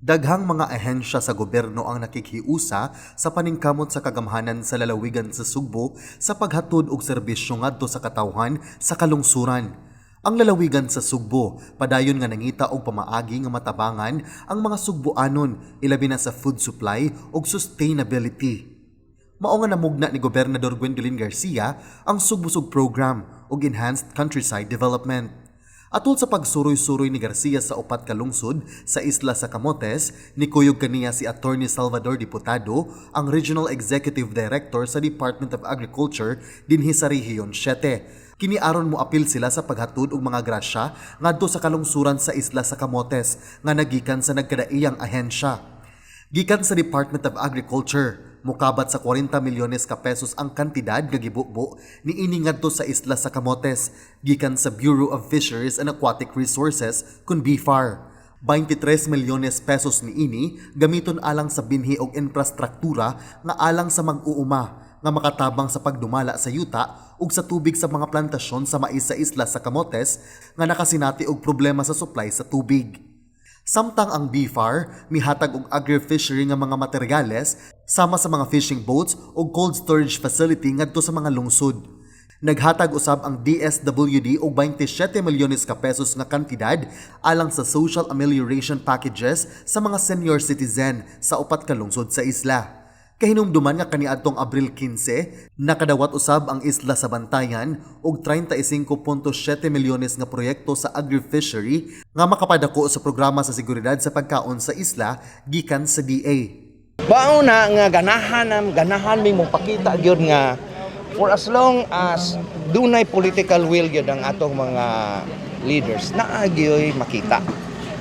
Daghang mga ahensya sa gobyerno ang nakikiusa sa paningkamot sa kagamhanan sa lalawigan sa Sugbo sa paghatod og serbisyo ngadto sa katawhan sa kalungsuran. Ang lalawigan sa Sugbo, padayon nga nangita og pamaagi nga matabangan ang mga Sugboanon ilabi na sa food supply ug sustainability. Mao nga namugna ni Gobernador Gwendolyn Garcia ang Sugbusog Program ug Enhanced Countryside Development. Atol sa pagsuroy-suroy ni Garcia sa upat ka lungsod sa isla sa Camotes, nikuyog kaniya si Attorney Salvador Diputado, ang Regional Executive Director sa Department of Agriculture dinhi sa Rehiyon 7. Kini aron mo apil sila sa paghatod og mga grasya ngadto sa kalungsuran sa isla sa Camotes nga nagikan sa nagkadaiyang ahensya. Gikan sa Department of Agriculture, mukabat sa 40 milyones ka pesos ang kantidad nga gibubo ni ini ngadto sa isla sa Camotes gikan sa Bureau of Fisheries and Aquatic Resources kun BFAR. 23 milyones pesos ni ini gamiton alang sa binhi og infrastruktura nga alang sa mag-uuma nga makatabang sa pagdumala sa yuta ug sa tubig sa mga plantasyon sa mais sa isla sa Camotes nga nakasinati og problema sa supply sa tubig. Samtang ang BFAR mihatag og agri-fishery nga mga materyales sama sa mga fishing boats ug cold storage facility ngadto sa mga lungsod. Naghatag usab ang DSWD og 27 milyones ka pesos nga kantidad alang sa social amelioration packages sa mga senior citizen sa upat ka lungsod sa isla. Kahinumduman nga kaniadtong Abril 15, nakadawat usab ang isla sa Bantayan og 35.7 milyones nga proyekto sa agri-fishery nga makapadako sa programa sa seguridad sa pagkaon sa isla gikan sa DA. Bao na nga ganahan mi mong pakita gyud nga for as long as dunay political will gyud ang atong mga leaders naa gyoy makita.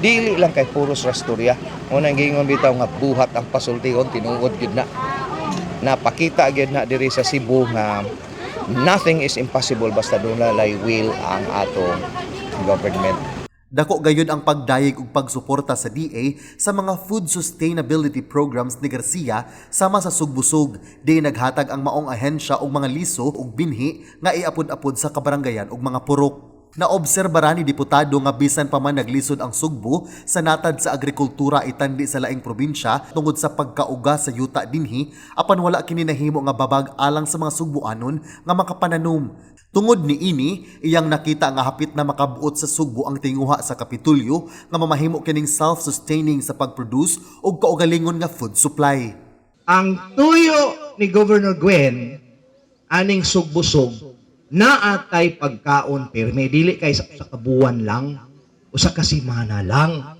Dili lang kay puros rasturya. Unang gingon bitaw nga buhat ang pasultihon tinuod gyud na. Napakita gyud na diri sa Cebu nga nothing is impossible basta dunay will ang atong government. Dako gayud ang pagdayeg ug pagsuporta sa DA sa mga food sustainability programs ni Garcia sama sa Sugbusog di naghatag ang maong ahensya og mga liso ug binhi nga iapod-apod sa kabarangayan ug mga purok. Naobserbara ni Diputado nga bisan pa man naglisod ang Sugbo sa natad sa agrikultura itandi sa laing probinsya tungod sa pagkauga sa yuta dinhi apan wala kini nahimo nga babag alang sa mga Sugboanon nga makapananom. Tungod ni ini, iyang nakita nga hapit na makabuot sa Sugbo ang tinguha sa Kapitulyo nga mamahimo kining self-sustaining sa pag-produce ug kaugalingon nga food supply. Ang tuyo ni Governor Gwen aning sugbusog naatay pagkaon pirme dili kay sa kabuwan lang o sa kasimana lang.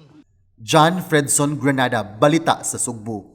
John Fredson Granada, Balita sa Sugbo.